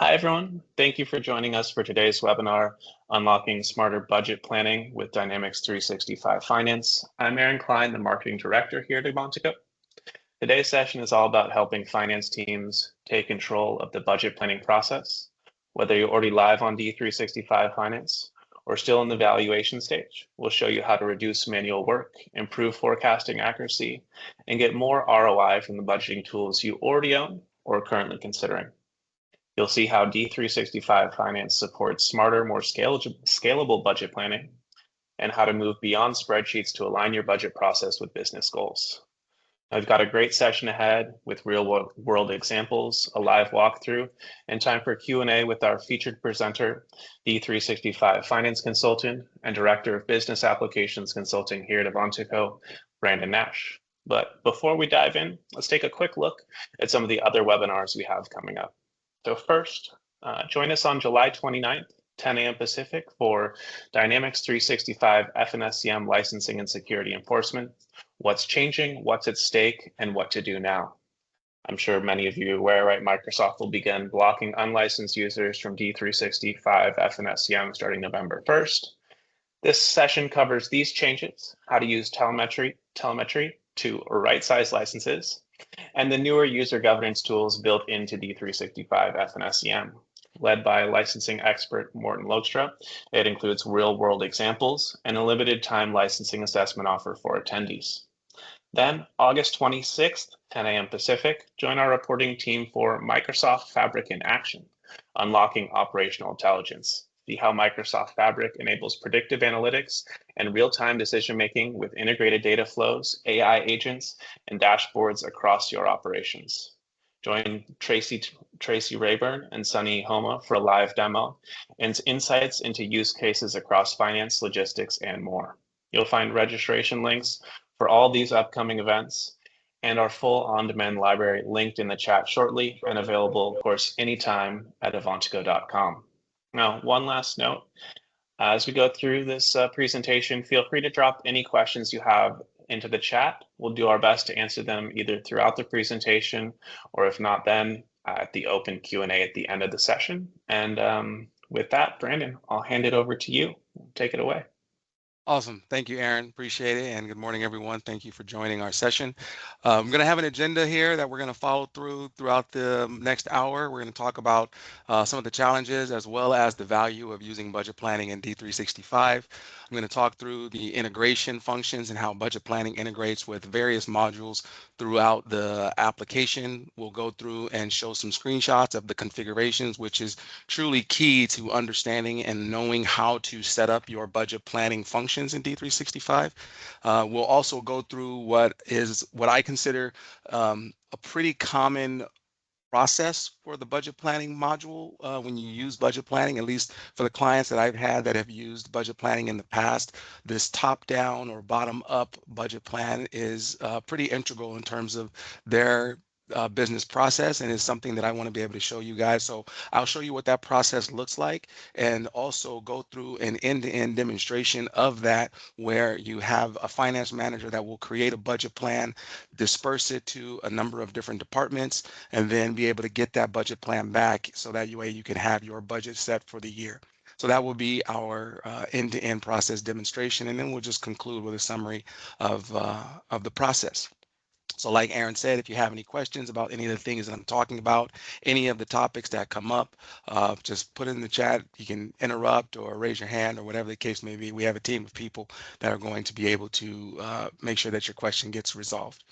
Hi, everyone. Thank you for joining us for today's webinar, Unlocking Smarter Budget Planning with Dynamics 365 Finance. I'm Aaron Klein, the Marketing Director here at Departmental. Today's session is all about helping finance teams take control of the budget planning process. Whether you're already live on D365 Finance or still in the evaluation stage, we'll show you how to reduce manual work, improve forecasting accuracy, and get more ROI from the budgeting tools you already own or are currently considering. You'll see how D365 Finance supports smarter, more scalable budget planning, and how to move beyond spreadsheets to align your budget process with business goals. I've got a great session ahead with real world examples, a live walkthrough, and time for Q&A with our featured presenter, D365 Finance Consultant and Director of Business Applications Consulting here at Avantico, Brandon Nash. But before we dive in, let's take a quick look at some of the other webinars we have coming up. So first, join us on July 29th, 10 a.m. Pacific for Dynamics 365 FNSCM Licensing and Security Enforcement, What's Changing, What's at Stake, and What to Do Now. I'm sure many of you are aware, right? Microsoft will begin blocking unlicensed users from D365 FNSCM starting November 1st. This session covers these changes, how to use telemetry to right-size licenses, and the newer user governance tools built into D365 FNSCM. Led by licensing expert Morten Logstra, it includes real-world examples and a limited time licensing assessment offer for attendees. Then, August 26th, 10 a.m. Pacific, join our reporting team for Microsoft Fabric in Action, Unlocking Operational Intelligence. See how Microsoft Fabric enables predictive analytics and real-time decision-making with integrated data flows, AI agents, and dashboards across your operations. Join Tracy Rayburn and Sunny Homa for a live demo and insights into use cases across finance, logistics, and more. You'll find registration links for all these upcoming events and our full on-demand library linked in the chat shortly and available, of course, anytime at avantico.com. Now, one last note, as we go through this presentation, feel free to drop any questions you have into the chat. We'll do our best to answer them either throughout the presentation, or if not, then at the open Q&A at the end of the session. And with that, Brandon, I'll hand it over to you. Take it away. Awesome. Thank you, Aaron. Appreciate it. And good morning, everyone. Thank you for joining our session. I'm going to have an agenda here that we're going to follow throughout the next hour. We're going to talk about some of the challenges as well as the value of using budget planning in D365. I'm going to talk through the integration functions and how budget planning integrates with various modules throughout the application. We'll go through and show some screenshots of the configurations, which is truly key to understanding and knowing how to set up your budget planning functions in D365. We'll also go through what I consider a pretty common process for the budget planning module when you use budget planning, at least for the clients that I've had that have used budget planning in the past. This top-down or bottom-up budget plan is pretty integral in terms of their business process, and is something that I want to be able to show you guys. So I'll show you what that process looks like and also go through an end-to-end demonstration of that, where you have a finance manager that will create a budget plan, disperse it to a number of different departments, and then be able to get that budget plan back so that way you can have your budget set for the year. So that will be our end-to-end process demonstration, and then we'll just conclude with a summary of the process. So like Aaron said, if you have any questions about any of the things that I'm talking about, any of the topics that come up, just put it in the chat. You can interrupt or raise your hand or whatever the case may be. We have a team of people that are going to be able to make sure that your question gets resolved.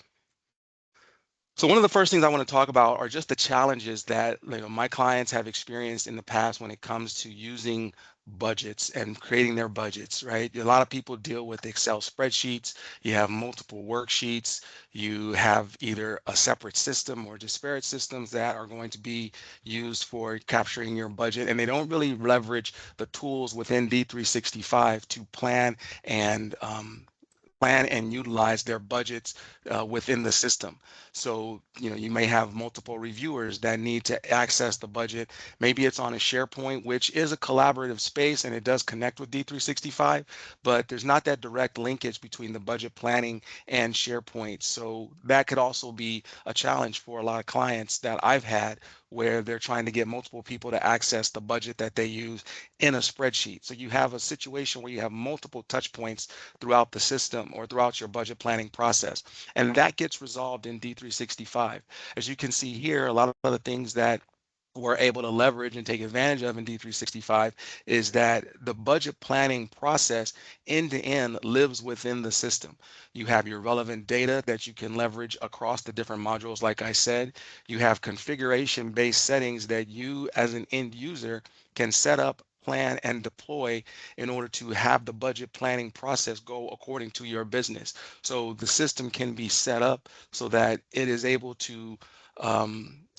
So one of the first things I want to talk about are just the challenges that my clients have experienced in the past when it comes to using budgets and creating their budgets, right? A lot of people deal with Excel spreadsheets. You have multiple worksheets. You have either a separate system or disparate systems that are going to be used for capturing your budget, and they don't really leverage the tools within D365 to plan and utilize their budgets within the system. So, you may have multiple reviewers that need to access the budget. Maybe it's on a SharePoint, which is a collaborative space and it does connect with D365, but there's not that direct linkage between the budget planning and SharePoint. So that could also be a challenge for a lot of clients that I've had, where they're trying to get multiple people to access the budget that they use in a spreadsheet. So you have a situation where you have multiple touch points throughout the system or throughout your budget planning process. And that gets resolved in D365. As you can see here, a lot of the things that we're able to leverage and take advantage of in D365 is that the budget planning process end to end lives within the system. You have your relevant data that you can leverage across the different modules. Like I said, you have configuration based settings that you as an end user can set up, plan, and deploy in order to have the budget planning process go according to your business. So the system can be set up so that it is able to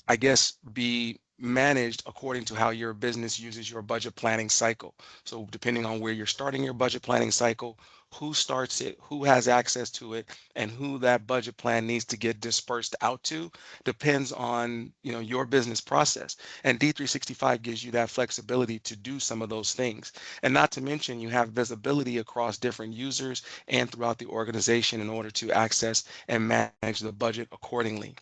I guess, be managed according to how your business uses your budget planning cycle. So depending on where you're starting your budget planning cycle, who starts it, who has access to it, and who that budget plan needs to get dispersed out to depends on, your business process. And D365 gives you that flexibility to do some of those things. And not to mention you have visibility across different users and throughout the organization in order to access and manage the budget accordingly.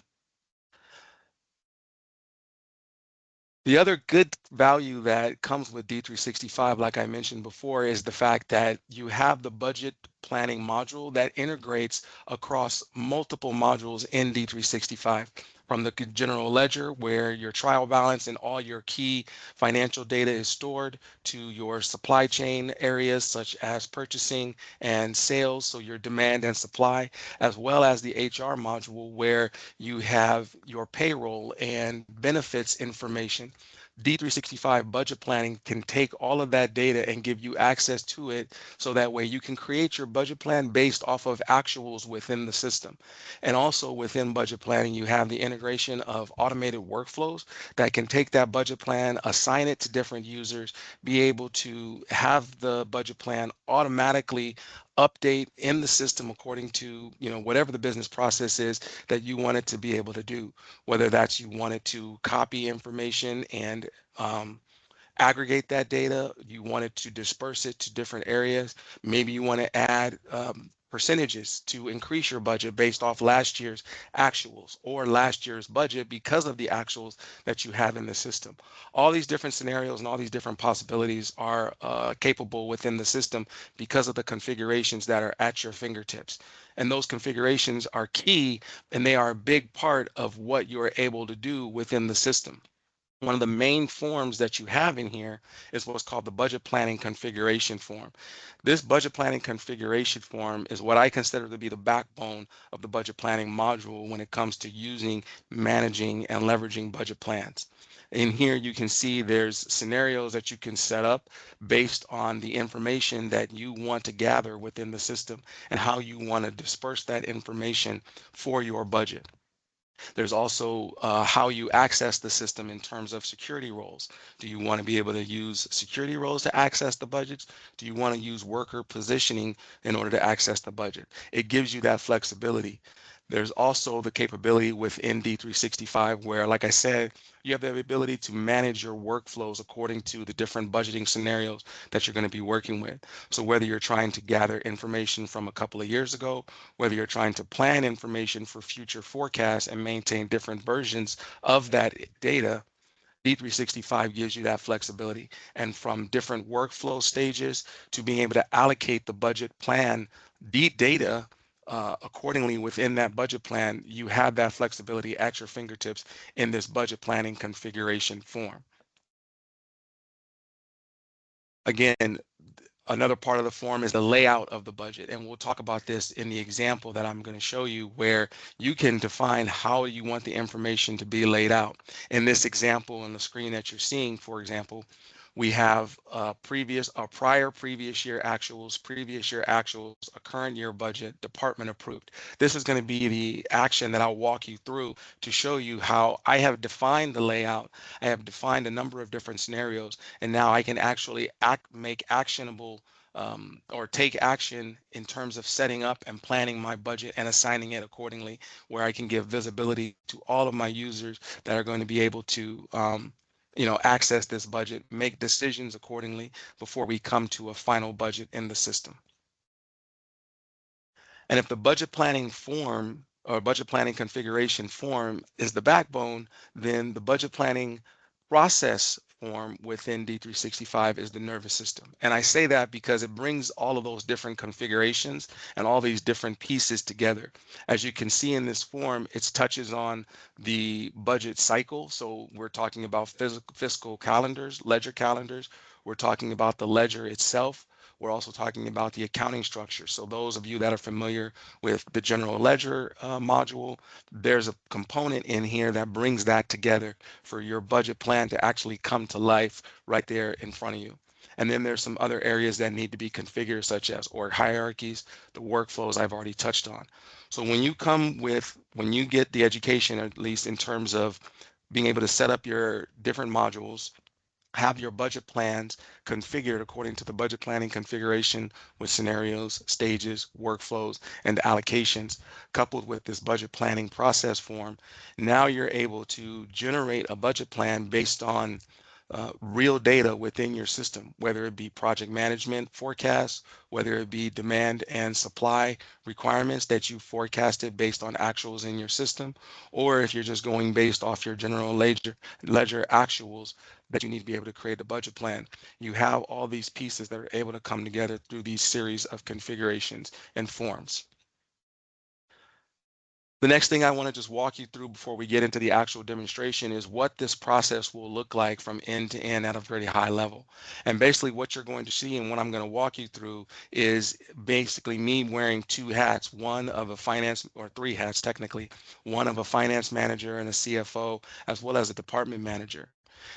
The other good value that comes with D365, like I mentioned before, is the fact that you have the budget planning module that integrates across multiple modules in D365, from the general ledger where your trial balance and all your key financial data is stored, to your supply chain areas such as purchasing and sales, so your demand and supply, as well as the HR module where you have your payroll and benefits information. D365 budget planning can take all of that data and give you access to it so that way you can create your budget plan based off of actuals within the system. And also within budget planning, you have the integration of automated workflows that can take that budget plan, assign it to different users, be able to have the budget plan automatically update in the system according to whatever the business process is that you want it to be able to do, whether that's you wanted to copy information and aggregate that data, you wanted to disperse it to different areas, maybe you want to add percentages to increase your budget based off last year's actuals or last year's budget because of the actuals that you have in the system. All these different scenarios and all these different possibilities are capable within the system because of the configurations that are at your fingertips. And those configurations are key, and they are a big part of what you're able to do within the system. One of the main forms that you have in here is what's called the budget planning configuration form. This budget planning configuration form is what I consider to be the backbone of the budget planning module when it comes to using, managing, and leveraging budget plans. In here, you can see there's scenarios that you can set up based on the information that you want to gather within the system and how you want to disperse that information for your budget. There's also how you access the system in terms of security roles. Do you want to be able to use security roles to access the budgets? Do you want to use worker positioning in order to access the budget? It gives you that flexibility. There's also the capability within D365 where, like I said, you have the ability to manage your workflows according to the different budgeting scenarios that you're going to be working with. So whether you're trying to gather information from a couple of years ago, whether you're trying to plan information for future forecasts and maintain different versions of that data, D365 gives you that flexibility. And from different workflow stages to being able to allocate the budget plan, data accordingly within that budget plan, you have that flexibility at your fingertips in this budget planning configuration form. Again, another part of the form is the layout of the budget. And we'll talk about this in the example that I'm going to show you, where you can define how you want the information to be laid out. In this example on the screen that you're seeing, for example, we have previous year actuals, a current year budget, department approved. This is going to be the action that I'll walk you through to show you how I have defined the layout. I have defined a number of different scenarios, and now I can actually make actionable or take action in terms of setting up and planning my budget and assigning it accordingly, where I can give visibility to all of my users that are going to be able to access this budget, make decisions accordingly before we come to a final budget in the system. And if the budget planning form or budget planning configuration form is the backbone, then the budget planning process form within D365 is the nervous system. And I say that because it brings all of those different configurations and all these different pieces together. As you can see in this form, it touches on the budget cycle. So we're talking about fiscal calendars, ledger calendars. We're talking about the ledger itself. We're also talking about the accounting structure. So those of you that are familiar with the general ledger module, there's a component in here that brings that together for your budget plan to actually come to life right there in front of you. And then there's some other areas that need to be configured, such as org hierarchies, the workflows I've already touched on. So when you get the education, at least in terms of being able to set up your different modules, have your budget plans configured according to the budget planning configuration with scenarios, stages, workflows, and allocations, coupled with this budget planning process form. Now you're able to generate a budget plan based on real data within your system, whether it be project management forecasts, whether it be demand and supply requirements that you forecasted based on actuals in your system, or if you're just going based off your general ledger actuals that you need to be able to create a budget plan. You have all these pieces that are able to come together through these series of configurations and forms. The next thing I want to just walk you through before we get into the actual demonstration is what this process will look like from end to end at a very high level. And basically what you're going to see and what I'm going to walk you through is basically me wearing two hats, one of a finance, or three hats technically, one of a finance manager and a CFO, as well as a department manager.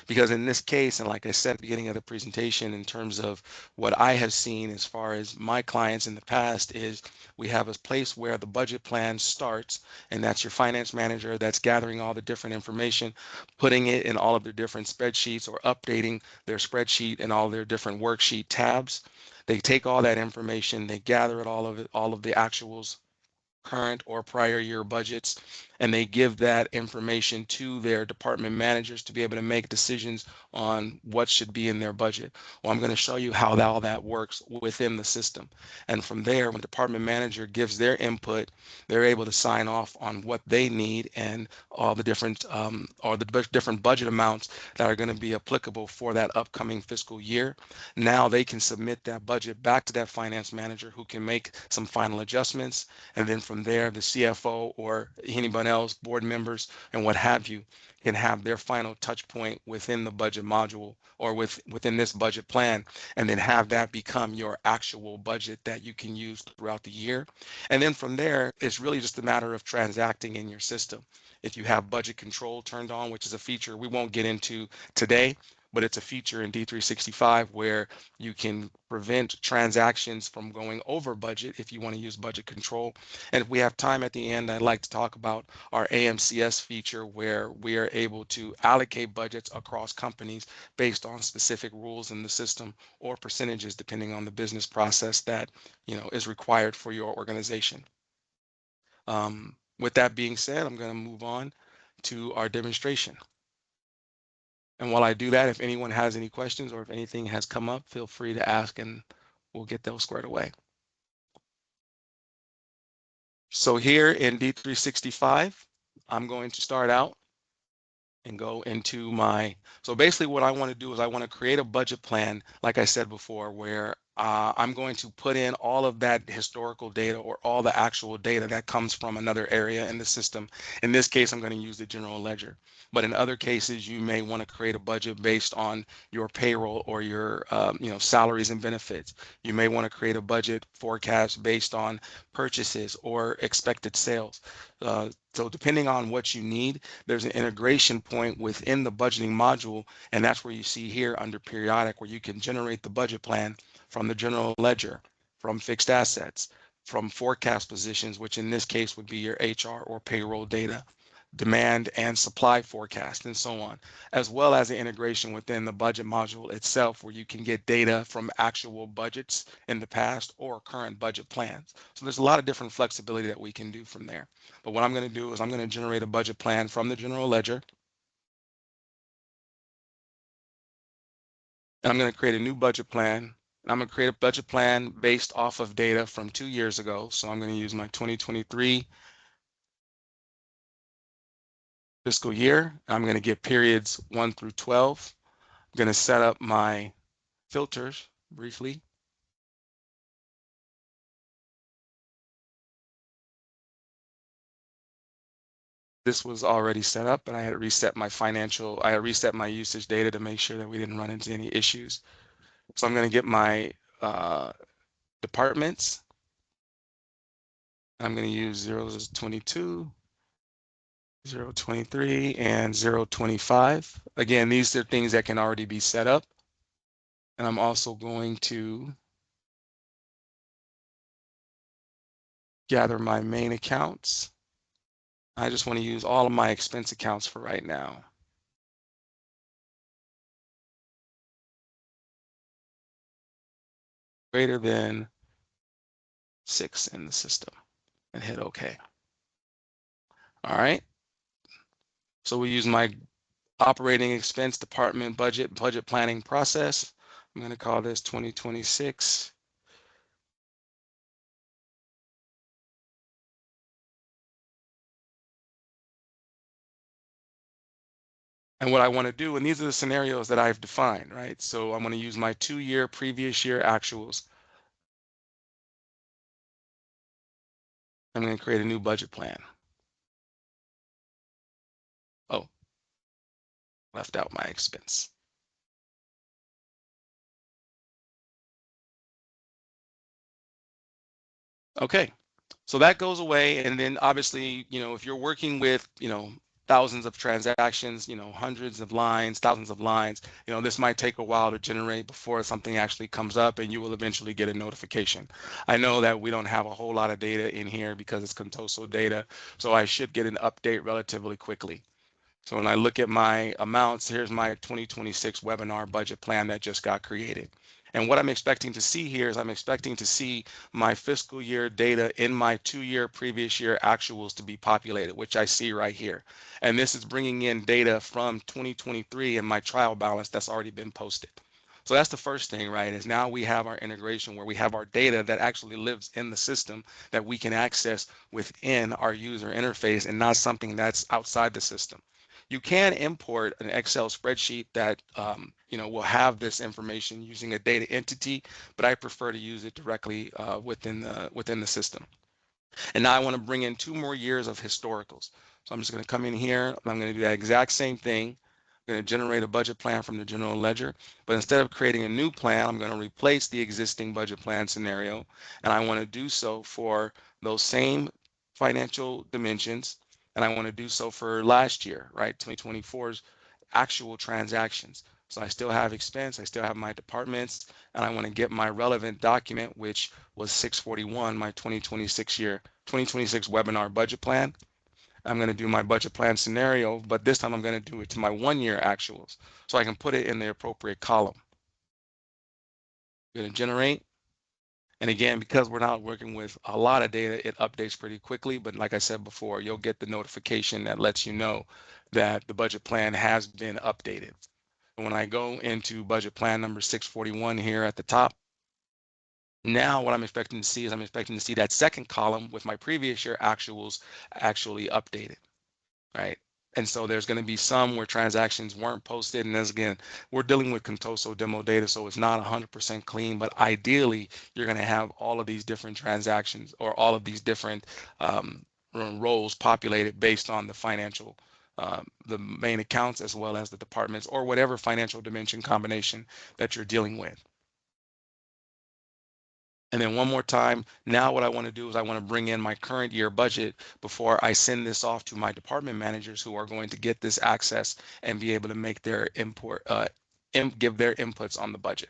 Because in this case, and like I said at the beginning of the presentation, in terms of what I have seen as far as my clients in the past, is we have a place where the budget plan starts, and that's your finance manager that's gathering all the different information, putting it in all of their different spreadsheets or updating their spreadsheet and all their different worksheet tabs. They take all that information, they gather it, all of the actuals, current or prior year budgets, and they give that information to their department managers to be able to make decisions on what should be in their budget. Well, I'm going to show you how all that works within the system. And from there, when the department manager gives their input, they're able to sign off on what they need and all the different different budget amounts that are going to be applicable for that upcoming fiscal year. Now they can submit that budget back to that finance manager, who can make some final adjustments, and then from there, the CFO or anyone else, board members and what have you, can have their final touch point within the budget module or within this budget plan, and then have that become your actual budget that you can use throughout the year. And then from there, it's really just a matter of transacting in your system. If you have budget control turned on, which is a feature we won't get into today, but it's a feature in D365 where you can prevent transactions from going over budget if you want to use budget control. And if we have time at the end, I'd like to talk about our AMCS feature, where we are able to allocate budgets across companies based on specific rules in the system or percentages, depending on the business process that is required for your organization. With that being said, I'm going to move on to our demonstration. And while I do that, if anyone has any questions or if anything has come up, feel free to ask and we'll get those squared away. So here in D365, I'm going to start out and go into so basically what I want to do is I want to create a budget plan, like I said before, where I'm going to put in all of that historical data or all the actual data that comes from another area in the system. In this case, I'm going to use the general ledger. But in other cases, you may want to create a budget based on your payroll or your salaries and benefits. You may want to create a budget forecast based on purchases or expected sales. So depending on what you need, there's an integration point within the budgeting module, and that's where you see here under periodic, where you can generate the budget plan from the general ledger, from fixed assets, from forecast positions, which in this case would be your HR or payroll data, demand and supply forecast, and so on, as well as the integration within the budget module itself, where you can get data from actual budgets in the past or current budget plans. So there's a lot of different flexibility that we can do from there. But what I'm going to do is I'm going to generate a budget plan from the general ledger. And I'm going to create a new budget plan. I'm going to create a budget plan based off of data from 2 years ago. So I'm going to use my 2023 fiscal year. I'm going to get periods 1 through 12. I'm going to set up my filters briefly. This was already set up, but I had reset my usage data to make sure that we didn't run into any issues. So I'm going to get my departments. I'm going to use 022, 023, and 025. Again, these are things that can already be set up. And I'm also going to gather my main accounts. I just want to use all of my expense accounts for right now. Greater than 6 in the system and hit OK. All right. So we use my operating expense department budget planning process. I'm going to call this 2026. And what I want to do, and these are the scenarios that I've defined, right? So I'm going to use my 2-year previous year actuals. I'm going to create a new budget plan. Oh, left out my expense. Okay, so that goes away. And then obviously, if you're working with, thousands of transactions, hundreds of lines, thousands of lines, this might take a while to generate before something actually comes up and you will eventually get a notification. I know that we don't have a whole lot of data in here because it's Contoso data, so I should get an update relatively quickly. So when I look at my amounts, here's my 2026 webinar budget plan that just got created. And what I'm expecting to see here is I'm expecting to see my fiscal year data in my 2-year previous year actuals to be populated, which I see right here. And this is bringing in data from 2023 and my trial balance that's already been posted. So that's the first thing, right, is now we have our integration where we have our data that actually lives in the system that we can access within our user interface and not something that's outside the system. You can import an Excel spreadsheet that will have this information using a data entity, but I prefer to use it directly within the system. And now I want to bring in 2 more years of historicals. So I'm just going to come in here. I'm going to do that exact same thing. I'm going to generate a budget plan from the general ledger, but instead of creating a new plan, I'm going to replace the existing budget plan scenario, and I want to do so for those same financial dimensions, and I want to do so for last year, right, 2024's actual transactions. So I still have expense, I still have my departments, and I want to get my relevant document, which was 641, my 2026 webinar budget plan. I'm going to do my budget plan scenario, but this time I'm going to do it to my 1-year actuals so I can put it in the appropriate column. I'm going to generate. And again, because we're not working with a lot of data, it updates pretty quickly. But like I said before, you'll get the notification that lets you know that the budget plan has been updated. When I go into budget plan number 641 here at the top, now what I'm expecting to see is I'm expecting to see that second column with my previous year actuals actually updated, right? And so there's going to be some where transactions weren't posted. And as again, we're dealing with Contoso demo data, so it's not 100% clean, but ideally you're going to have all of these different transactions or all of these different roles populated based on the financial, the main accounts as well as the departments or whatever financial dimension combination that you're dealing with. And then one more time, now what I want to do is I want to bring in my current year budget before I send this off to my department managers who are going to get this access and be able to make their give their inputs on the budget.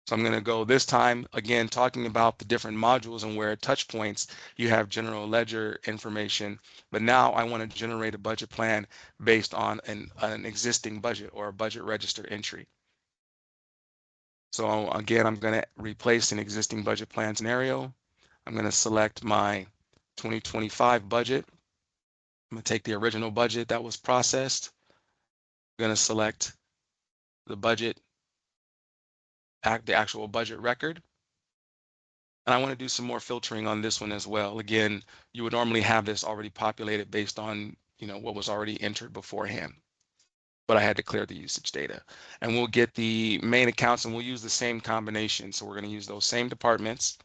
So I'm going to go this time, again, talking about the different modules and where touch points you have general ledger information. But now I want to generate a budget plan based on an existing budget or a budget register entry. So again, I'm going to replace an existing budget plan scenario. I'm going to select my 2025 budget. I'm going to take the original budget that was processed. I'm going to select the budget, the actual budget record. And I want to do some more filtering on this one as well. Again, you would normally have this already populated based on what was already entered beforehand, but I had to clear the usage data. And we'll get the main accounts and we'll use the same combination. So we're going to use those same departments.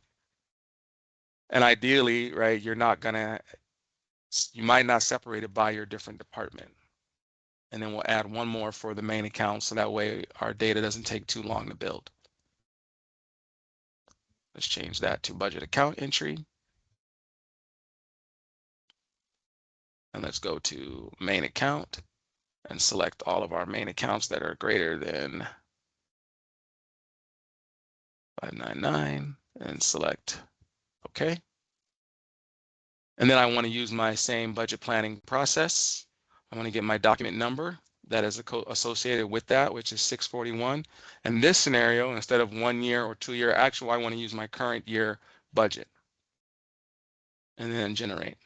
And ideally, right, you might not separate it by your different department. And then we'll add one more for the main account, so that way our data doesn't take too long to build. Let's change that to budget account entry. And let's go to main account and select all of our main accounts that are greater than 599 and select OK. And then I want to use my same budget planning process. I want to get my document number that is associated with that, which is 641. In this scenario, instead of 1 year or 2 year actual, I want to use my current year budget and then generate.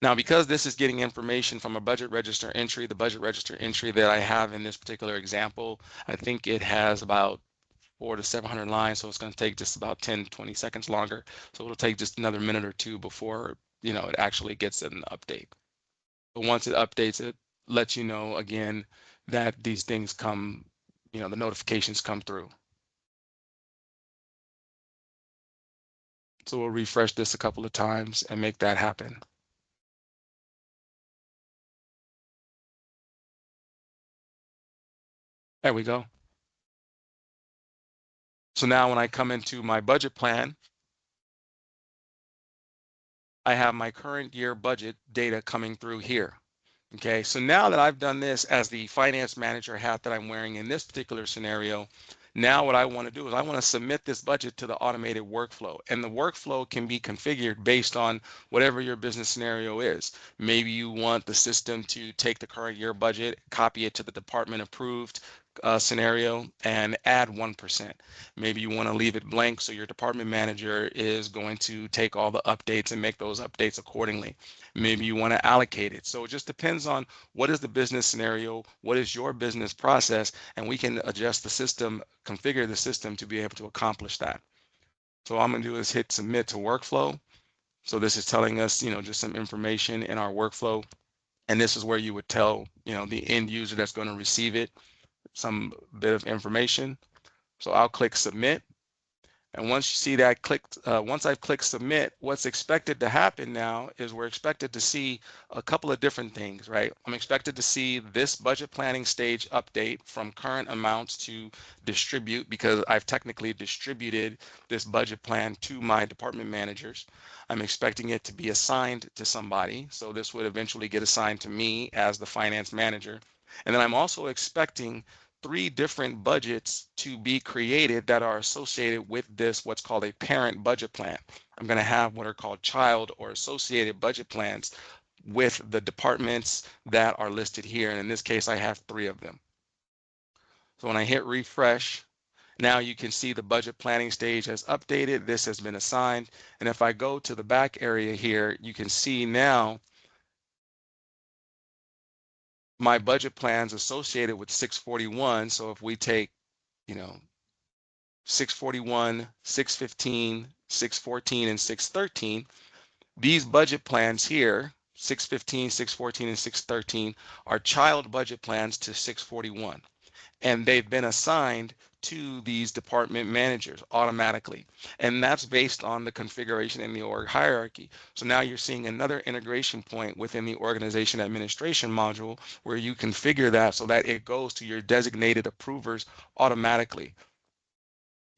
Now, because this is getting information from a budget register entry, the budget register entry that I have in this particular example, I think it has about 400 to 700 lines, so it's going to take just about 10-20 seconds longer. So it'll take just another minute or two before it actually gets an update. But once it updates, it lets you know again that these things come, the notifications come through. So we'll refresh this a couple of times and make that happen. There we go. So now when I come into my budget plan, I have my current year budget data coming through here. Okay, so now that I've done this as the finance manager hat that I'm wearing in this particular scenario, now what I want to do is I want to submit this budget to the automated workflow. And the workflow can be configured based on whatever your business scenario is. Maybe you want the system to take the current year budget, copy it to the department approved scenario and add 1%. Maybe you want to leave it blank so your department manager is going to take all the updates and make those updates accordingly. Maybe you want to allocate it. So it just depends on what is the business scenario, what is your business process, and we can adjust the system, configure the system to be able to accomplish that. So all I'm going to do is hit submit to workflow. So this is telling us, just some information in our workflow. And this is where you would tell, the end user that's going to receive it some bit of information. So I'll click submit. And once you see that once I've clicked submit, what's expected to happen now is we're expected to see a couple of different things, right? I'm expected to see this budget planning stage update from current amounts to distribute, because I've technically distributed this budget plan to my department managers. I'm expecting it to be assigned to somebody. So this would eventually get assigned to me as the finance manager. And then I'm also expecting 3 different budgets to be created that are associated with this, what's called a parent budget plan. I'm going to have what are called child or associated budget plans with the departments that are listed here. And in this case, I have 3 of them. So when I hit refresh, now you can see the budget planning stage has updated. This has been assigned. And if I go to the back area here, you can see now my budget plans associated with 641. So if we take, 641, 615, 614, and 613, these budget plans here, 615, 614, and 613, are child budget plans to 641. And they've been assigned to these department managers automatically. And that's based on the configuration in the org hierarchy. So now you're seeing another integration point within the organization administration module where you configure that so that it goes to your designated approvers automatically.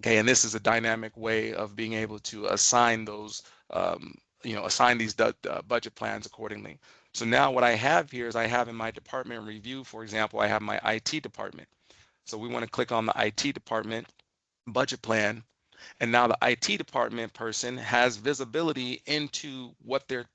Okay, and this is a dynamic way of being able to assign those, assign these budget plans accordingly. So now what I have here is I have in my department review, for example, I have my IT department. So we want to click on the IT department budget plan. And now the IT department person has visibility into what their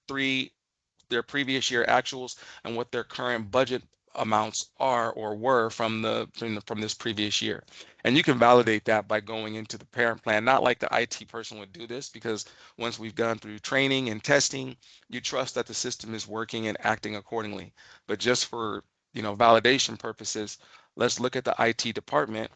previous year actuals and what their current budget amounts are or were from this previous year. And you can validate that by going into the parent plan, not like the IT person would do this, because once we've gone through training and testing, you trust that the system is working and acting accordingly. But just for validation purposes, let's look at the IT department.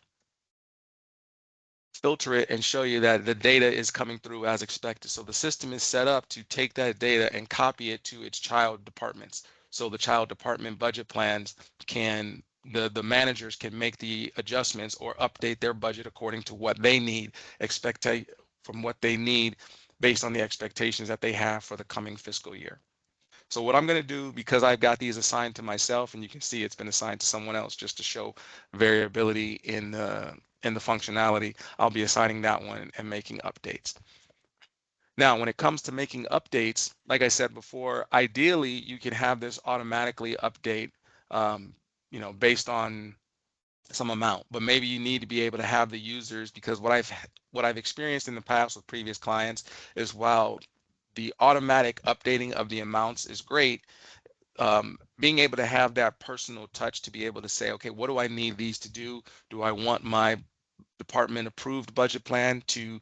filter it and show you that the data is coming through as expected. So the system is set up to take that data and copy it to its child departments. So the child department budget plans can, the managers can make the adjustments or update their budget according to what they need, from what they need based on the expectations that they have for the coming fiscal year. So what I'm going to do, because I've got these assigned to myself, and you can see it's been assigned to someone else just to show variability in the functionality, I'll be assigning that one and making updates. Now, when it comes to making updates, like I said before, ideally you can have this automatically update, based on some amount, but maybe you need to be able to have the users, because what I've experienced in the past with previous clients is, while the automatic updating of the amounts is great, being able to have that personal touch to be able to say, okay, what do I need these to do? Do I want my department approved budget plan to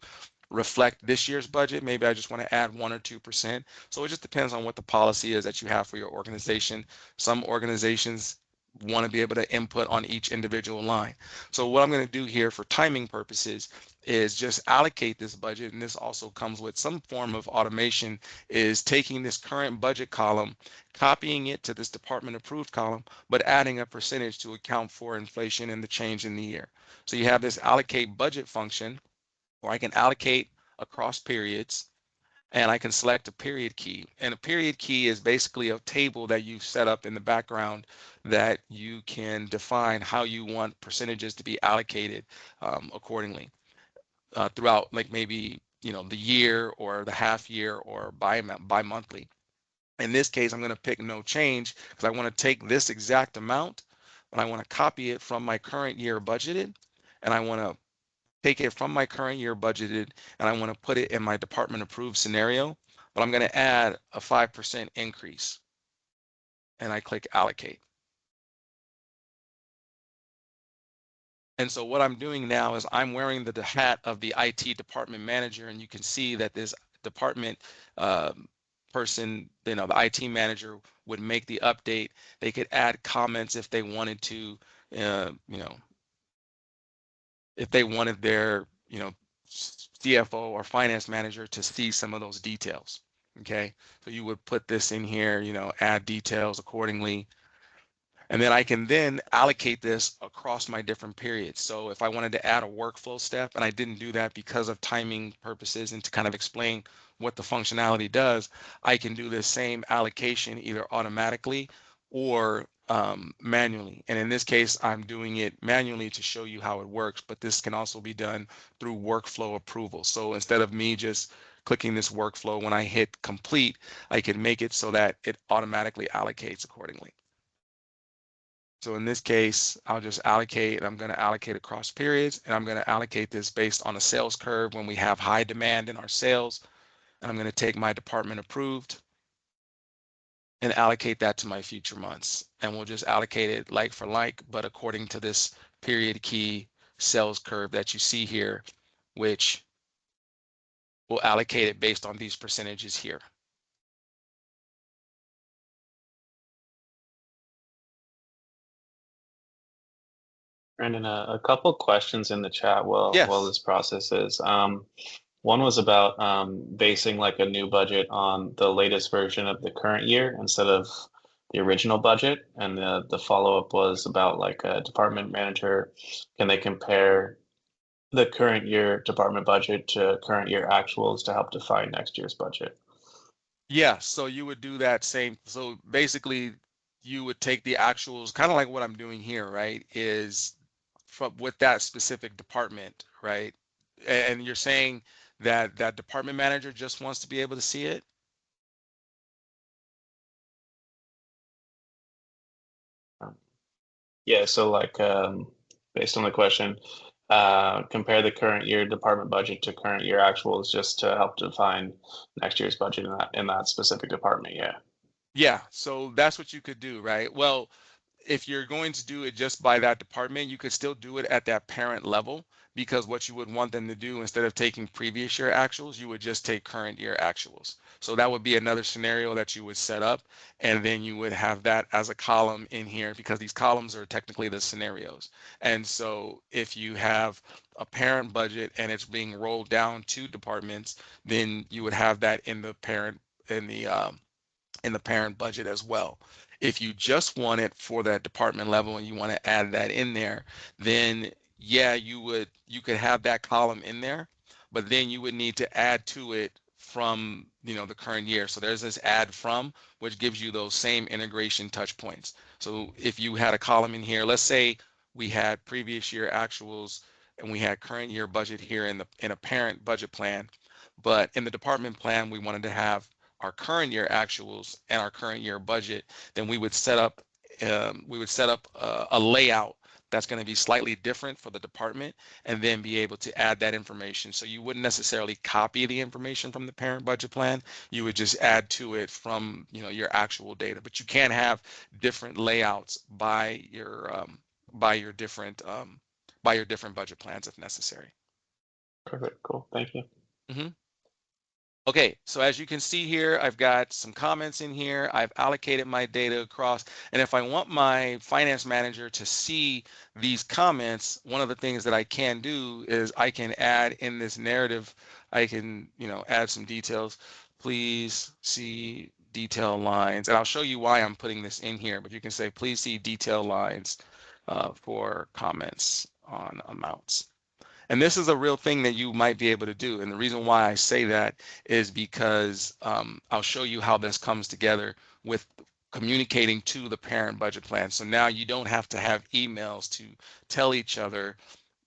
reflect this year's budget? Maybe I just want to add 1 or 2%. So it just depends on what the policy is that you have for your organization. Some organizations want to be able to input on each individual line. So what I'm going to do here for timing purposes is just allocate this budget, and this also comes with some form of automation, is taking this current budget column, copying it to this department approved column, but adding a percentage to account for inflation and the change in the year. So you have this allocate budget function, or I can allocate across periods, and I can select a period key. And a period key is basically a table that you set up in the background that you can define how you want percentages to be allocated accordingly throughout, like maybe the year or the half year or bi-monthly. In this case, I'm going to pick no change because I want to take this exact amount and I want to copy it from my current year budgeted, and I want to take it from my current year budgeted, and I want to put it in my department approved scenario, but I'm going to add a 5% increase, and I click allocate. And so what I'm doing now is I'm wearing the hat of the IT department manager, and you can see that this department person, the IT manager would make the update. They could add comments if they wanted to, if they wanted their, CFO or finance manager to see some of those details. Okay, so you would put this in here, add details accordingly. And then I can then allocate this across my different periods. So if I wanted to add a workflow step, and I didn't do that because of timing purposes and to kind of explain what the functionality does, I can do the same allocation either automatically or manually. And in this case, I'm doing it manually to show you how it works, but this can also be done through workflow approval. So instead of me just clicking this workflow, when I hit complete, I can make it so that it automatically allocates accordingly. So in this case, I'll just allocate, and I'm going to allocate across periods, and I'm going to allocate this based on a sales curve when we have high demand in our sales. And I'm going to take my department approved and allocate that to my future months. And we'll just allocate it like for like, but according to this period key sales curve that you see here, which will allocate it based on these percentages here. Brandon, a couple questions in the chat while Yes. this process is. One was about basing like a new budget on the latest version of the current year instead of the original budget. And the follow-up was about like a department manager, can they compare the current year department budget to current year actuals to help define next year's budget? Yeah, so you would do that same. So basically, you would take the actuals, kind of like what I'm doing here, right? Is from with that specific department, right? And you're saying that that department manager just wants to be able to see it? Yeah, so like based on the question, compare the current year department budget to current year actuals just to help define next year's budget in that specific department. Yeah. Yeah, so that's what you could do, right? Well, if you're going to do it just by that department, you could still do it at that parent level, because what you would want them to do, instead of taking previous year actuals, you would just take current year actuals. So that would be another scenario that you would set up, and then you would have that as a column in here, because these columns are technically the scenarios. And so if you have a parent budget and it's being rolled down to departments, then you would have that in the parent, in the parent budget as well. If you just want it for that department level and you want to add that in there, then yeah, you could have that column in there, but then you would need to add to it from, the current year. So there's this add from, which gives you those same integration touch points. So if you had a column in here, let's say we had previous year actuals and we had current year budget here in a parent budget plan, but in the department plan we wanted to have our current year actuals and our current year budget, then we would set up a layout that's going to be slightly different for the department, and then be able to add that information. So you wouldn't necessarily copy the information from the parent budget plan. You would just add to it from your actual data. But you can have different layouts by your different budget plans if necessary. Perfect. Cool. Thank you. Mhm. Okay, so as you can see here, I've got some comments in here. I've allocated my data across, and if I want my finance manager to see these comments, one of the things that I can do is I can add in this narrative, I can, add some details. Please see detail lines, and I'll show you why I'm putting this in here, but you can say, please see detail lines for comments on amounts. And this is a real thing that you might be able to do. And the reason why I say that is because I'll show you how this comes together with communicating to the parent budget plan. So now you don't have to have emails to tell each other,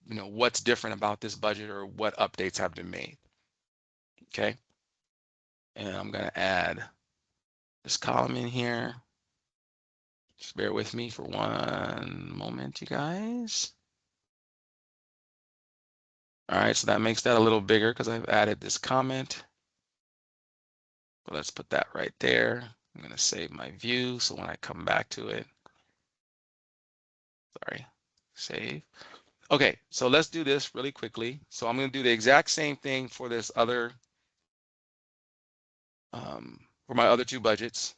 what's different about this budget or what updates have been made. Okay. And I'm going to add this column in here. Just bear with me for one moment, you guys. All right, so that makes that a little bigger because I've added this comment. So let's put that right there. I'm going to save my view. So when I come back to it, sorry, save. Okay, so let's do this really quickly. So I'm going to do the exact same thing for this other, for my other two budgets.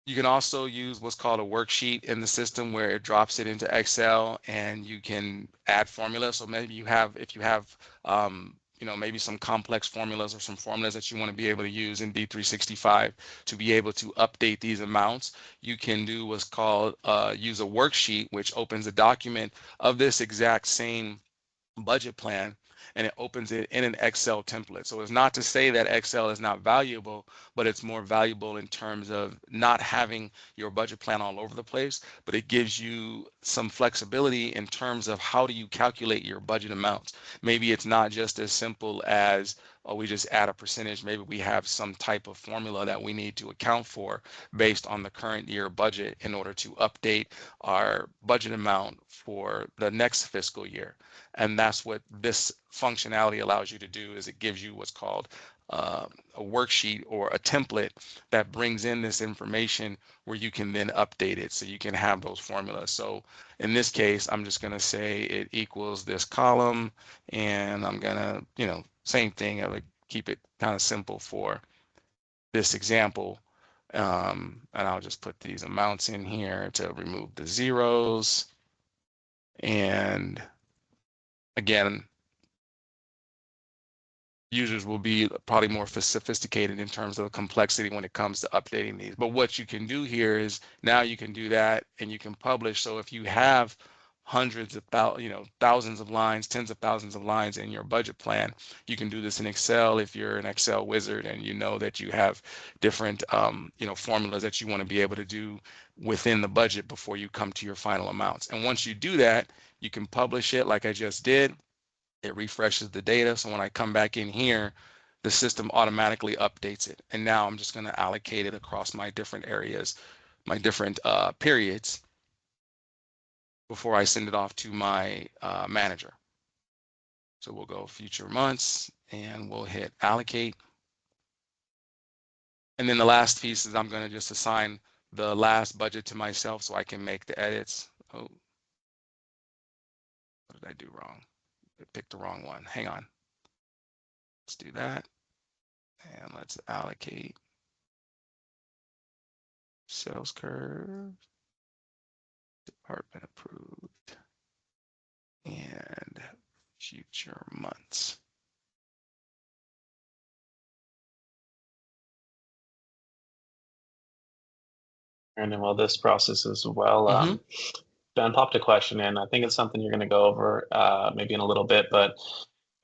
You can also use what's called a worksheet in the system where it drops it into Excel and you can add formulas. So maybe if you have, maybe some complex formulas or some formulas that you want to be able to use in D365 to be able to update these amounts, you can do what's called use a worksheet, which opens a document of this exact same budget plan, and it opens it in an Excel template. So it's not to say that Excel is not valuable, but it's more valuable in terms of not having your budget plan all over the place, but it gives you some flexibility in terms of how do you calculate your budget amounts. Maybe it's not just as simple as, oh, we just add a percentage. Maybe we have some type of formula that we need to account for based on the current year budget in order to update our budget amount for the next fiscal year. And that's what this functionality allows you to do, is it gives you what's called a worksheet or a template that brings in this information where you can then update it so you can have those formulas. So in this case, I'm just going to say it equals this column, and I'm going to, same thing. I would keep it kind of simple for this example. And I'll just put these amounts in here to remove the zeros. And again, users will be probably more sophisticated in terms of the complexity when it comes to updating these. But what you can do here is now you can do that and you can publish. So if you have hundreds of thousands of lines, tens of thousands of lines in your budget plan, you can do this in Excel if you're an Excel wizard and you know that you have different formulas that you want to be able to do within the budget before you come to your final amounts. And once you do that, you can publish it like I just did. It refreshes the data. So when I come back in here, the system automatically updates it. And now I'm just going to allocate it across my different areas, my different periods before I send it off to my manager. So we'll go future months and we'll hit allocate. And then the last piece is I'm going to just assign the last budget to myself so I can make the edits. Oh, what did I do wrong? I picked the wrong one. Hang on. Let's do that. And let's allocate sales curve, department approved, and future months. And while this process as well, Mm-hmm. Ben popped a question in. I think it's something you're going to go over maybe in a little bit, but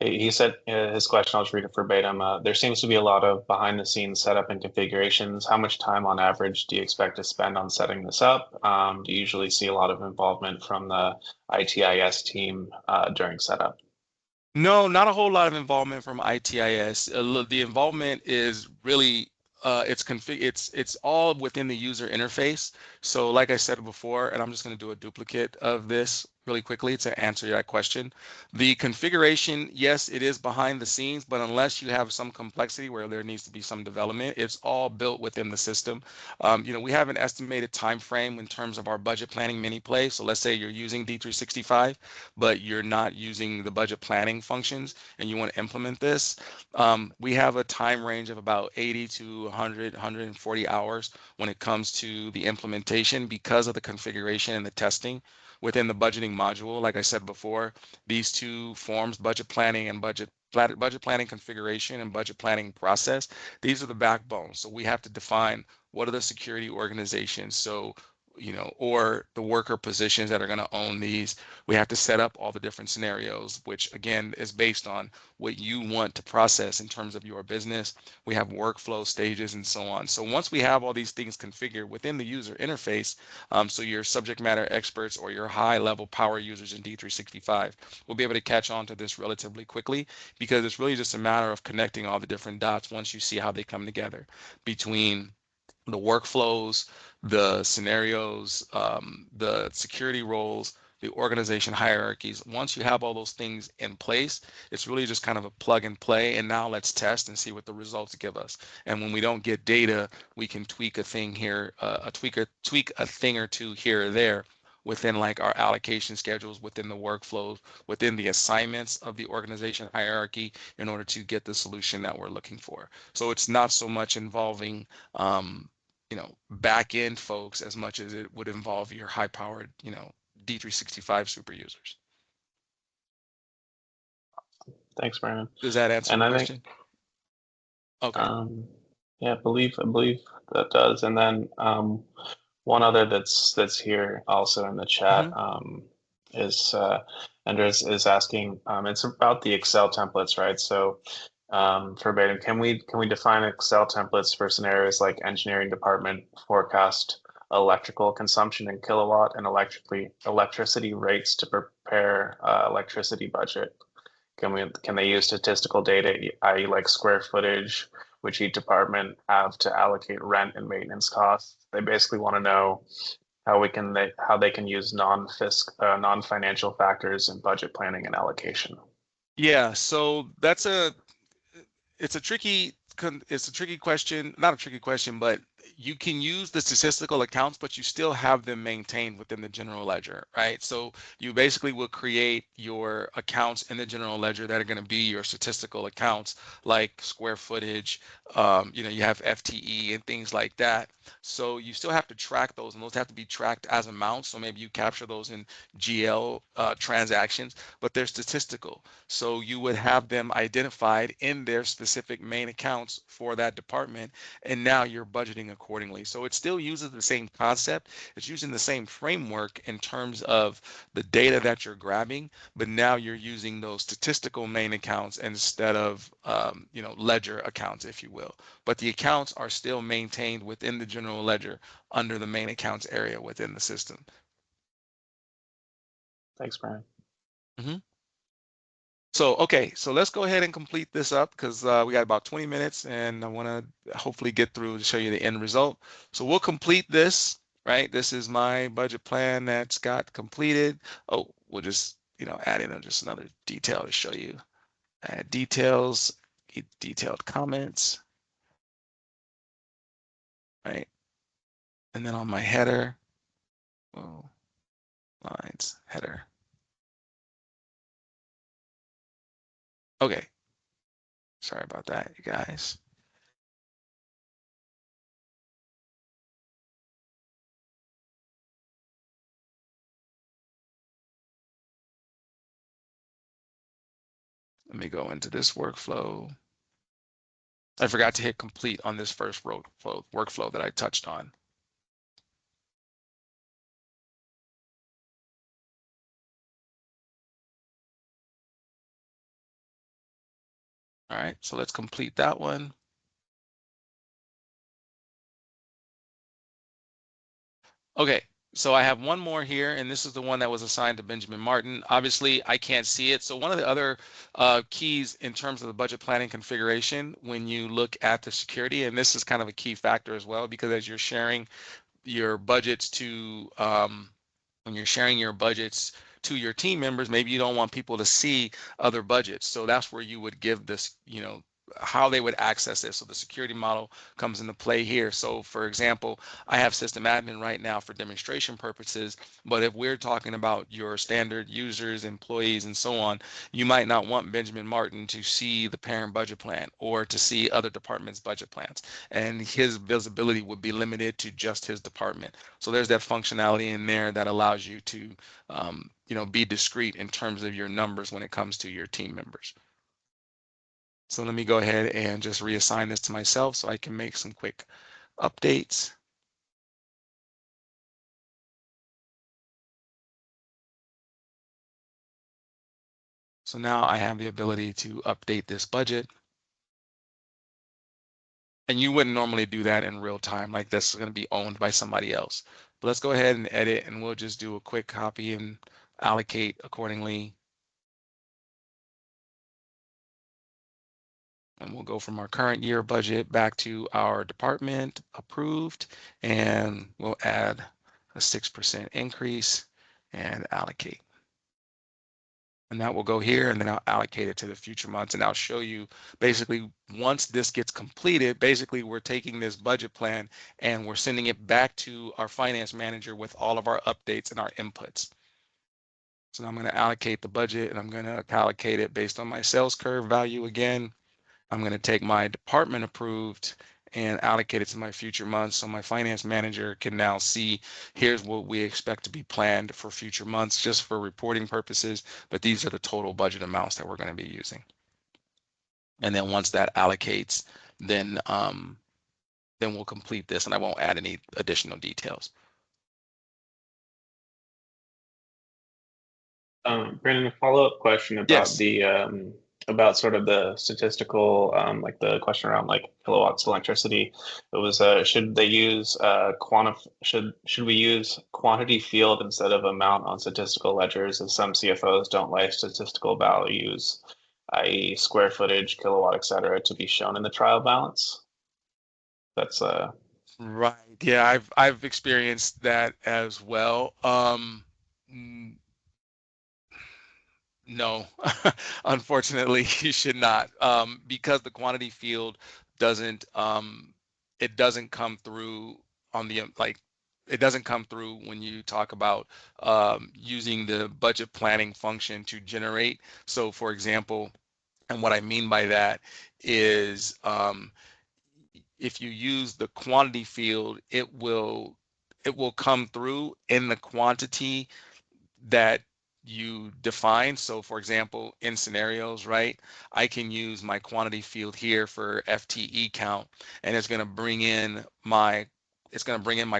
he said his question, I'll just read it verbatim. There seems to be a lot of behind the scenes setup and configurations. How much time on average do you expect to spend on setting this up? Do you usually see a lot of involvement from the ITIS team during setup? No, not a whole lot of involvement from ITIS. The involvement is really it's all within the user interface. So like I said before, and I'm just going to do a duplicate of this really quickly to answer that question. The configuration, yes, it is behind the scenes, but unless you have some complexity where there needs to be some development, it's all built within the system. We have an estimated time frame in terms of our budget planning mini play. So let's say you're using D365, but you're not using the budget planning functions and you want to implement this. We have a time range of about 80 to 100, 140 hours when it comes to the implementation because of the configuration and the testing within the budgeting module. Like I said before, these two forms, budget planning and budget planning configuration and budget planning process, these are the backbone. So we have to define what are the security organizations. So or the worker positions that are going to own these. We have to set up all the different scenarios, which again is based on what you want to process in terms of your business. We have workflow stages and so on. So once we have all these things configured within the user interface, so your subject matter experts or your high level power users in D365 will be able to catch on to this relatively quickly, because it's really just a matter of connecting all the different dots once you see how they come together between the workflows, the scenarios, the security roles, the organization hierarchies. Once you have all those things in place, it's really just kind of a plug and play. And now let's test and see what the results give us. And when we don't get data, we can tweak a thing here, tweak a thing or two here or there within like our allocation schedules, within the workflows, within the assignments of the organization hierarchy in order to get the solution that we're looking for. So it's not so much involving back end folks as much as it would involve your high powered, D365 super users. Thanks, Brandon. Does that answer And the I think, question? Okay. yeah, I believe that does. And then one other that's here also in the chat Mm-hmm. is Andres is asking. It's about the Excel templates, right? So verbatim, can we define Excel templates for scenarios like engineering department forecast electrical consumption in kilowatt and electricity rates to prepare electricity budget? Can they use statistical data, i.e. like square footage, which each department have to allocate rent and maintenance costs? They basically want to know how they can use non-financial factors in budget planning and allocation. Yeah, so it's a tricky it's a tricky question, not a tricky question, but you can use the statistical accounts, but you still have them maintained within the general ledger, right? So you basically will create your accounts in the general ledger that are going to be your statistical accounts, like square footage, you have FTE and things like that. So you still have to track those, and those have to be tracked as amounts. So maybe you capture those in GL transactions, but they're statistical. So you would have them identified in their specific main accounts for that department, and now you're budgeting accordingly. So it still uses the same concept. It's using the same framework in terms of the data that you're grabbing, but now you're using those statistical main accounts instead of ledger accounts, if you will. But the accounts are still maintained within the general ledger under the main accounts area within the system. Thanks, Brian. Mm-hmm. So, okay, so let's go ahead and complete this up because we got about 20 minutes and I want to hopefully get through to show you the end result. So we'll complete this, right? This is my budget plan that's got completed. Oh, we'll just, add in just another detail to show you. Add details, detailed comments, right? And then on my header, oh, lines, header. Okay, sorry about that, you guys. Let me go into this workflow. I forgot to hit complete on this first workflow that I touched on. All right, so let's complete that one. Okay, so I have one more here, and this is the one that was assigned to Benjamin Martin. Obviously, I can't see it. So one of the other keys in terms of the budget planning configuration, when you look at the security, and this is kind of a key factor as well, because as you're sharing your budgets to when you're sharing your budgets to your team members, maybe you don't want people to see other budgets. So that's where you would give this, how they would access it. So the security model comes into play here. So for example, I have system admin right now for demonstration purposes, but if we're talking about your standard users, employees, and so on, you might not want Benjamin Martin to see the parent budget plan or to see other departments' budget plans. And his visibility would be limited to just his department. So there's that functionality in there that allows you to, be discreet in terms of your numbers when it comes to your team members. So let me go ahead and just reassign this to myself so I can make some quick updates. So now I have the ability to update this budget. And you wouldn't normally do that in real time, like this is going to be owned by somebody else. But let's go ahead and edit, and we'll just do a quick copy and allocate accordingly. And we'll go from our current year budget back to our department approved, and we'll add a 6% increase and allocate. And that will go here, and then I'll allocate it to the future months. And I'll show you basically once this gets completed, basically we're taking this budget plan and we're sending it back to our finance manager with all of our updates and our inputs. So I'm going to allocate the budget, and I'm going to allocate it based on my sales curve value again. I'm going to take my department approved and allocate it to my future months. So my finance manager can now see, here's what we expect to be planned for future months, just for reporting purposes, but these are the total budget amounts that we're going to be using. And then once that allocates, then we'll complete this, and I won't add any additional details. Brandon, a follow-up question about Yes. the about sort of the statistical, like the question around like kilowatts of electricity. It was should they use should we use quantity field instead of amount on statistical ledgers, as some CFOs don't like statistical values, i.e. square footage, kilowatt, et cetera, to be shown in the trial balance? That's Right. Yeah, I've experienced that as well. No, unfortunately, you should not, because the quantity field doesn't it doesn't come through on the it doesn't come through when you talk about using the budget planning function to generate. So, for example, and what I mean by that is if you use the quantity field, it will come through in the quantity that you define. So for example, in scenarios, right, I can use my quantity field here for FTE count, and it's going to bring in my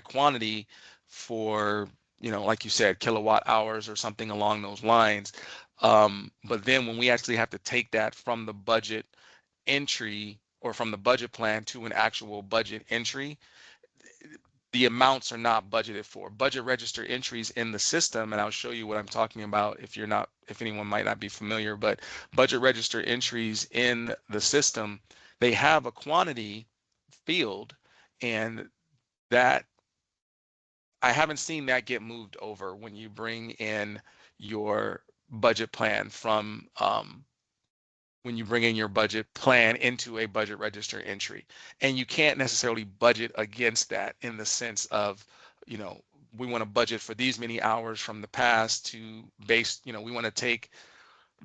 quantity for, like you said, kilowatt hours or something along those lines. But then when we actually have to take that from the budget entry or from the budget plan to an actual budget entry, the amounts are not budgeted for. Budget register entries in the system, and I'll show you what I'm talking about if anyone might not be familiar, but budget register entries in the system, they have a quantity field, and that I haven't seen that get moved over when you bring in your budget plan from when you bring in your budget plan into a budget register entry. And you can't necessarily budget against that in the sense of, you know, we want to budget for these many hours from the past to base, you know, we want to take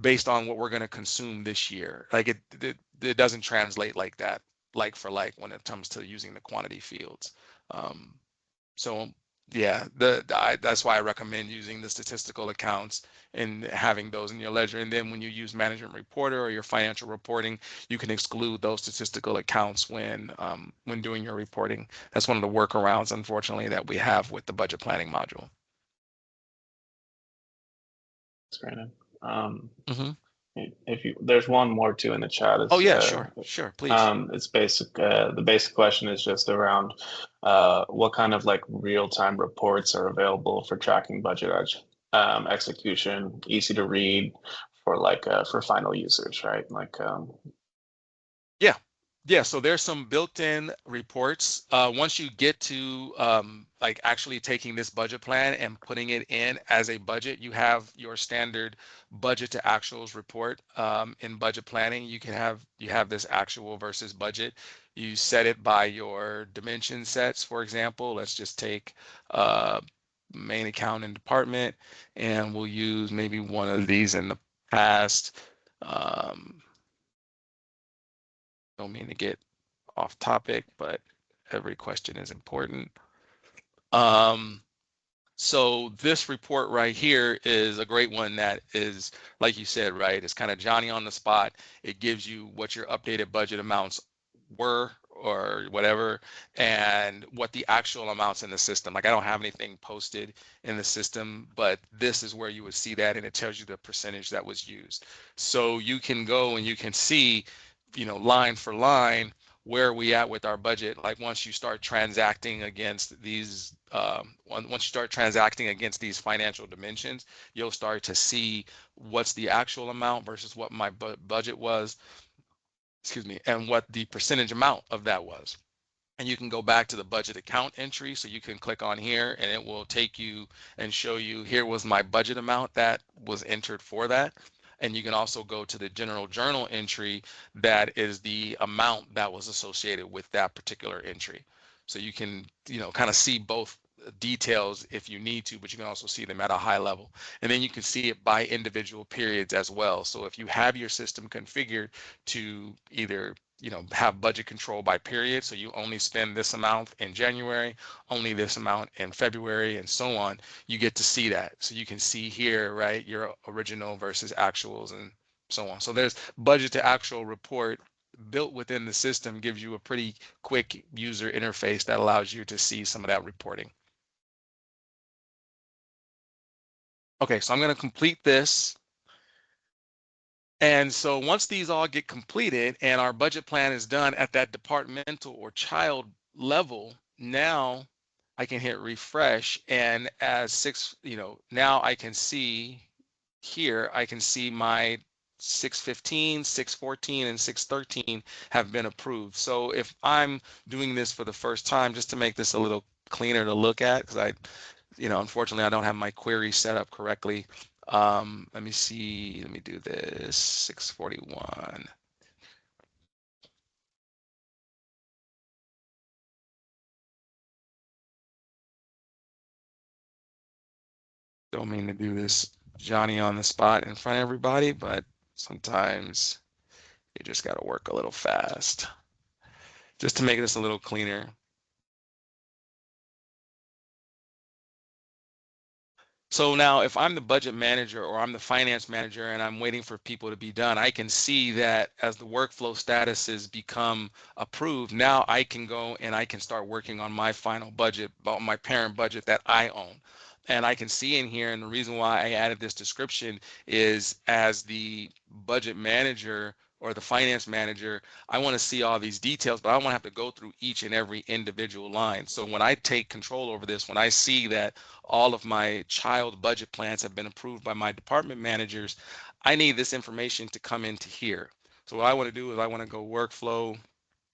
based on what we're going to consume this year. Like it doesn't translate like that, like for like when it comes to using the quantity fields. Um, so yeah, that's why I recommend using the statistical accounts and having those in your ledger. And then when you use management reporter or your financial reporting, you can exclude those statistical accounts when doing your reporting. That's one of the workarounds, unfortunately, that we have with the budget planning module. That's Brandon. Um, Mm-hmm. if you, there's one more too in the chat. Oh It's yeah, sure, please. it's basic. The basic question is just around what kind of like real-time reports are available for tracking budget execution, easy to read for like for final users, right? Like Yeah. Yeah, so there's some built-in reports. Once you get to like actually taking this budget plan and putting it in as a budget, you have your standard budget to actuals report. In budget planning, you have this actual versus budget. You set it by your dimension sets, for example. Let's just take uh, main account and department, and we'll use maybe one of these in the past. Don't mean to get off topic, but every question is important. Um, so this report right here is a great one that is, like you said, right? It's kind of Johnny on the spot. It gives you what your updated budget amounts were or whatever, and what the actual amounts in the system. Like I don't have anything posted in the system, but this is where you would see that, and it tells you the percentage that was used. So you can go and you can see, you know, line for line, where are we at with our budget. Like once you start transacting against these once you start transacting against these financial dimensions, you'll start to see what's the actual amount versus what my budget was, excuse me, and what the percentage amount of that was. And you can go back to the budget account entry. So you can click on here and it will take you and show you, here was my budget amount that was entered for that. And you can also go to the general journal entry that is the amount that was associated with that particular entry. So you can, you know, kind of see both details if you need to, but you can also see them at a high level. And then you can see it by individual periods as well. So if you have your system configured to either, you know, have budget control by period, so you only spend this amount in January, only this amount in February, and so on, you get to see that. So you can see here, right, your original versus actuals and so on. So there's budget to actual report built within the system, gives you a pretty quick user interface that allows you to see some of that reporting. Okay, so I'm going to complete this. And so once these all get completed and our budget plan is done at that departmental or child level, now I can hit refresh, and as now I can see here, I can see my 615, 614, and 613 have been approved. So if I'm doing this for the first time, just to make this a little cleaner to look at, because unfortunately, I don't have my query set up correctly. Let me see. Let me do this. 641. Don't mean to do this Johnny on the spot in front of everybody, but sometimes you just got to work a little fast. Just to make this a little cleaner. So now if I'm the budget manager or I'm the finance manager and I'm waiting for people to be done, I can see that as the workflow statuses become approved, now I can go and I can start working on my final budget, about my parent budget that I own. And I can see in here, and the reason why I added this description is as the budget manager or the finance manager, I want to see all these details, but I don't want to have to go through each and every individual line. So when I take control over this, when I see that all of my child budget plans have been approved by my department managers, I need this information to come into here. So what I want to do is I want to go workflow.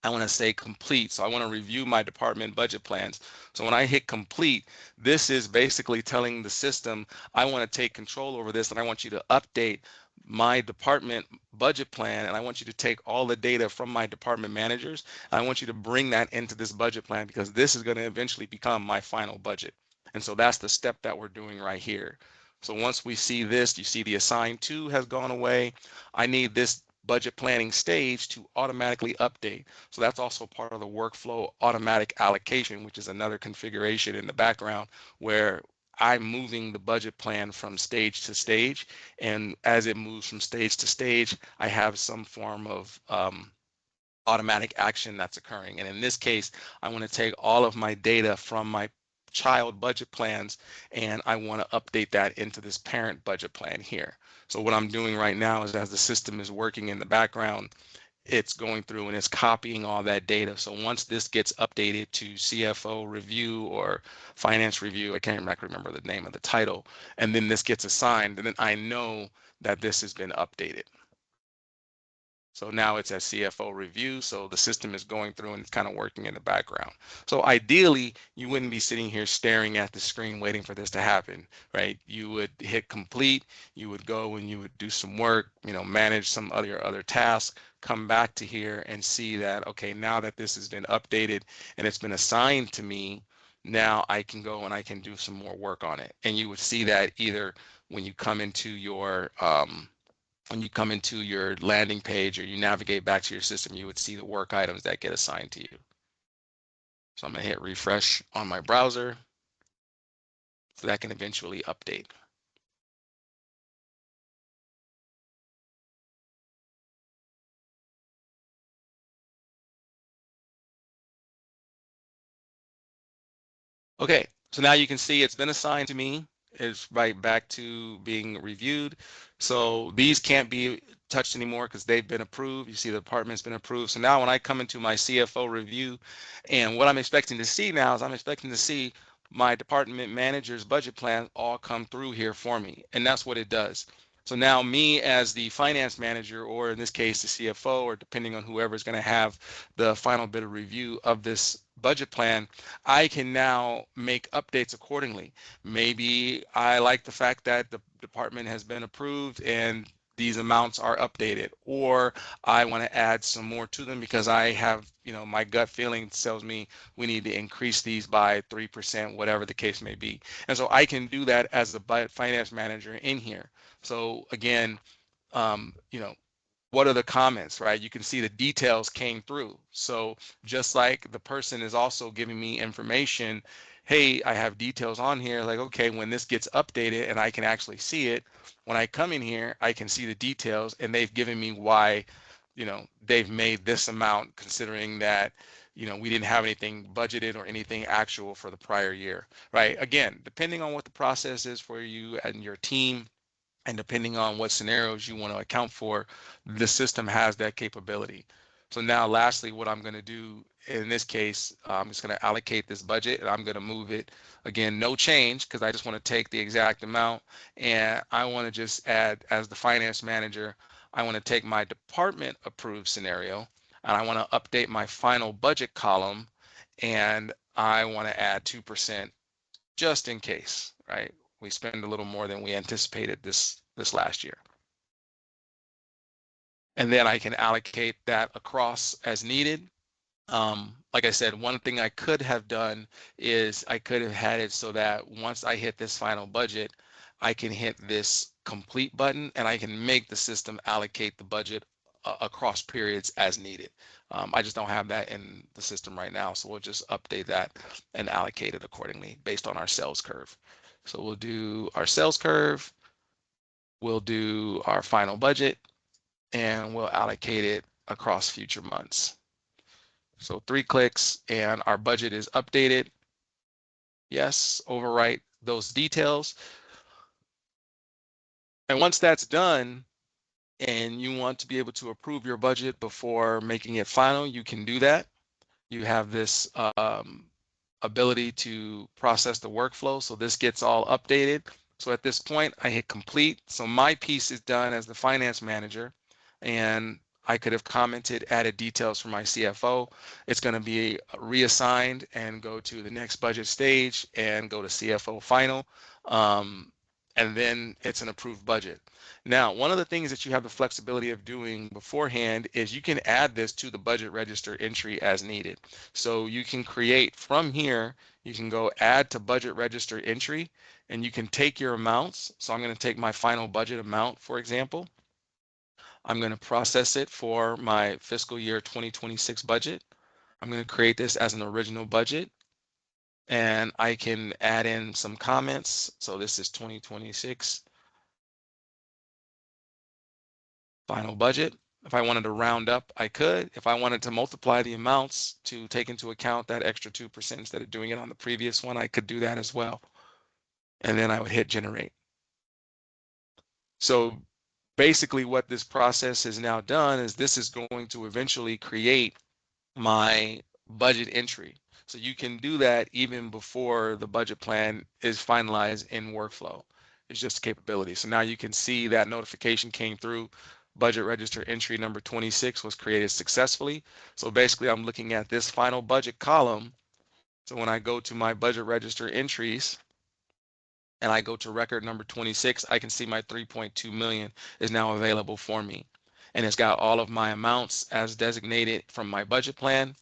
I want to say complete. So I want to review my department budget plans. So when I hit complete, this is basically telling the system, I want to take control over this and I want you to update my department budget plan, and I want you to take all the data from my department managers. I want you to bring that into this budget plan because this is going to eventually become my final budget. And so that's the step that we're doing right here. So once we see this, you see the assign to has gone away. I need this budget planning stage to automatically update. So that's also part of the workflow automatic allocation, which is another configuration in the background where I'm moving the budget plan from stage to stage. And as it moves from stage to stage, I have some form of automatic action that's occurring. And in this case, I want to take all of my data from my child budget plans and I want to update that into this parent budget plan here. So what I'm doing right now is as the system is working in the background, it's going through and it's copying all that data. So once this gets updated to CFO review or finance review, I can't remember the name of the title, and then this gets assigned, and then I know that this has been updated. So now it's at CFO review. So the system is going through and it's kind of working in the background. So ideally, you wouldn't be sitting here staring at the screen waiting for this to happen, right? You would hit complete, you would go and you would do some work, manage some other tasks, come back to here and see that, okay, now that this has been updated and it's been assigned to me, now I can go and I can do some more work on it. And you would see that either when you come into your landing page or you navigate back to your system, you would see the work items that get assigned to you. So I'm going to hit refresh on my browser so that can eventually update. Okay, so now you can see it's been assigned to me. It's right back to being reviewed. So these can't be touched anymore because they've been approved. You see the department's been approved. So now when I come into my CFO review, and what I'm expecting to see now is I'm expecting to see my department manager's budget plan all come through here for me. And that's what it does. So now me as the finance manager, or in this case, the CFO, or depending on whoever is going to have the final bit of review of this budget plan, I can now make updates accordingly. Maybe I like the fact that the department has been approved and these amounts are updated, or I want to add some more to them because I have, my gut feeling tells me we need to increase these by 3%, whatever the case may be. And so I can do that as the finance manager in here. So again, what are the comments, right? You can see the details came through. So just like the person is also giving me information, hey, I have details on here, like, okay, when this gets updated and I can actually see it, when I come in here, I can see the details and they've given me why, they've made this amount considering that, we didn't have anything budgeted or anything actual for the prior year, right? Again, depending on what the process is for you and your team, and depending on what scenarios you want to account for, the system has that capability. So now lastly, what I'm going to do in this case, I'm just going to allocate this budget and I'm going to move it. Again, no change because I just want to take the exact amount and I want to just add, as the finance manager, I want to take my department approved scenario and I want to update my final budget column and I want to add 2% just in case, right? We spend a little more than we anticipated this last year. And then I can allocate that across as needed. Like I said, one thing I could have done is I could have had it so that once I hit this final budget, I can hit this complete button and I can make the system allocate the budget across periods as needed. I just don't have that in the system right now. So we'll just update that and allocate it accordingly based on our sales curve. So we'll do our sales curve, we'll do our final budget, and we'll allocate it across future months. So 3 clicks and our budget is updated. Yes, overwrite those details. And once that's done and you want to be able to approve your budget before making it final, you can do that. You have this ability to process the workflow. So this gets all updated. So at this point, I hit complete. So my piece is done as the finance manager. And I could have commented, added details for my CFO. It's going to be reassigned and go to the next budget stage and go to CFO final. and then it's an approved budget. Now, one of the things that you have the flexibility of doing beforehand is you can add this to the budget register entry as needed. So you can create from here, you can go add to budget register entry, and you can take your amounts. So I'm going to take my final budget amount, for example. I'm going to process it for my fiscal year 2026 budget. I'm going to create this as an original budget, and I can add in some comments. So this is 2026 final budget. If I wanted to round up, I could. If I wanted to multiply the amounts to take into account that extra 2% instead of doing it on the previous one, I could do that as well. And then I would hit generate. So basically what this process has now done is this is going to eventually create my budget entry. So you can do that even before the budget plan is finalized in workflow. It's just a capability. So now you can see that notification came through. Budget register entry number 26 was created successfully. So basically I'm looking at this final budget column. So when I go to my budget register entries and I go to record number 26, I can see my 3.2 million is now available for me. And it's got all of my amounts as designated from my budget plan.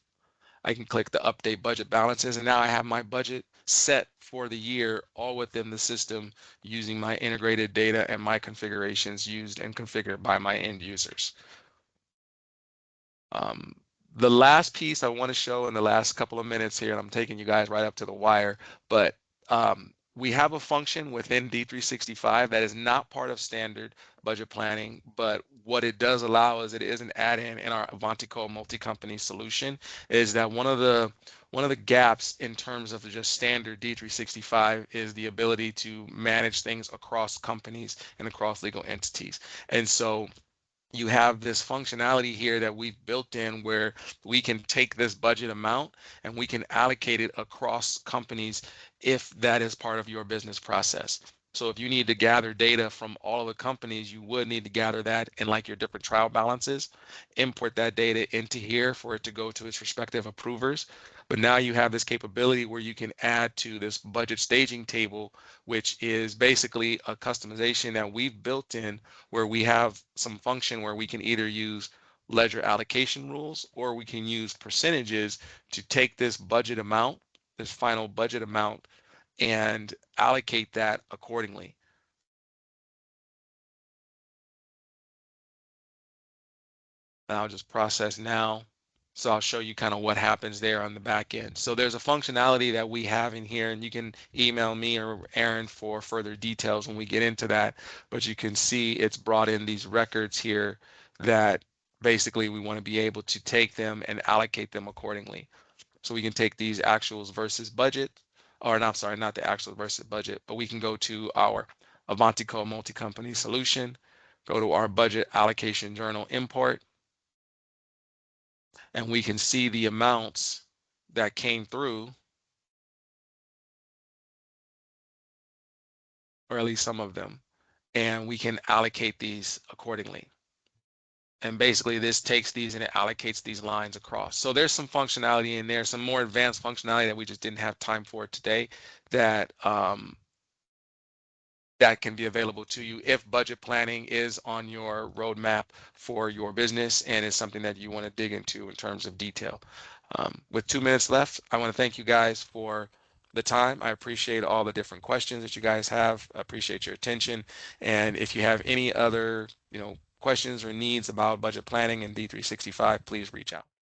I can click the update budget balances, and now I have my budget set for the year all within the system using my integrated data and my configurations used and configured by my end users. The last piece I want to show in the last couple of minutes here, and I'm taking you guys right up to the wire, but we have a function within D365 that is not part of standard budget planning, but what it does allow is it is an add-in in our Avantico multi-company solution, is that one of the gaps in terms of just standard D365 is the ability to manage things across companies and across legal entities. And so you have this functionality here that we've built in where we can take this budget amount and we can allocate it across companies if that is part of your business process. So if you need to gather data from all of the companies, you would need to gather that in like your different trial balances, import that data into here for it to go to its respective approvers. But now you have this capability where you can add to this budget staging table, which is basically a customization that we've built in where we have some function where we can either use ledger allocation rules or we can use percentages to take this budget amount, this final budget amount, and allocate that accordingly. And I'll just process now. So I'll show you kind of what happens there on the back end. So there's a functionality that we have in here, and you can email me or Aaron for further details when we get into that. But you can see it's brought in these records here that basically we want to be able to take them and allocate them accordingly. So we can take these actuals versus budget, or no, I'm sorry, not the actual versus budget, but we can go to our Avantico multi-company solution, go to our budget allocation journal import, and we can see the amounts that came through, or at least some of them, and we can allocate these accordingly. And basically this takes these and it allocates these lines across. So there's some functionality in there, some more advanced functionality that we just didn't have time for today that that can be available to you if budget planning is on your roadmap for your business and is something that you want to dig into in terms of detail. With 2 minutes left, I want to thank you guys for the time. I appreciate all the different questions that you guys have. I appreciate your attention. And if you have any other, questions or needs about budget planning and D365, please reach out.